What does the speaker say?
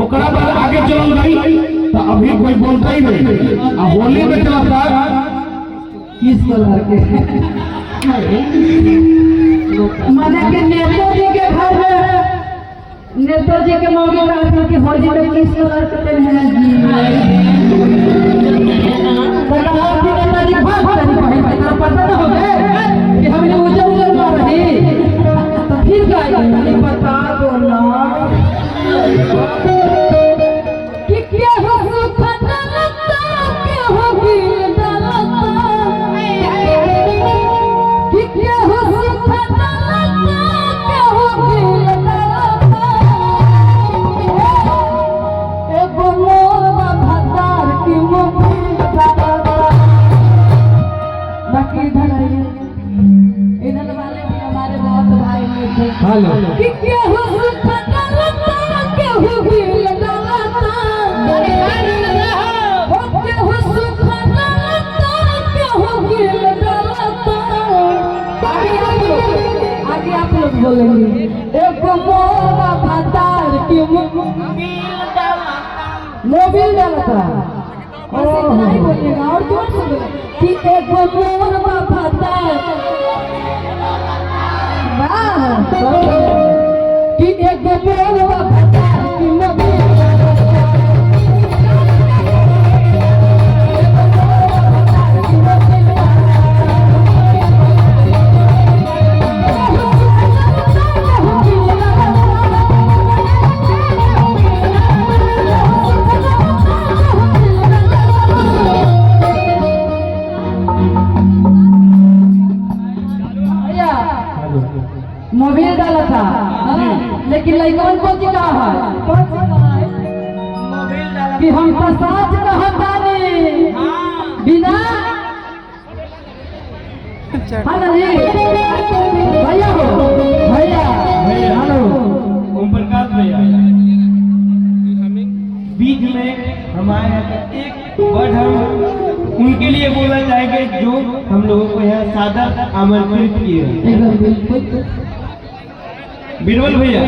ओकरा बाद आगे चल गई तो अभी कोई बोलता ही नहीं। अब होली में चलता किस कलर के मजा के नेतो जी के घर में नेतो जी के मौके पर कि होली में किस कलर के पहने जी सरकार की नेता जी बात करी पहले पता ना हो गए कि हमने उजल उजल मार रही तो फिर क्या बता दो ना कि क्या हो सुख लगता क्या हो गिल लगता कि क्या हो सुख लगता क्या हो गिल लगता ए बोलोर भगवान की मुक्ति बाकी इधर आइए इधर वाले भी हमारे बहुत भाई में थे हेलो कि क्या हो सुख लगता क्या हो गिल बोलेंगे एक मोरा भतार की मोबिल डालता और नहीं बोलिएगा और जोर से बोले कि एक मोरा भतार कि एक मोरा भतार की मोबिल मोबिल डाला था लेकिन लड़कन को जी कहा है कि हम तो साथ कहता नहीं बिना भैया हो भैया हेलो ओम प्रकाश भैया बीच में हमारे एक वर्ड हम उनके लिए बोलना चाहेंगे जो हम लोगों को यहाँ सादर आमंत्रित किए। बिरबल भैया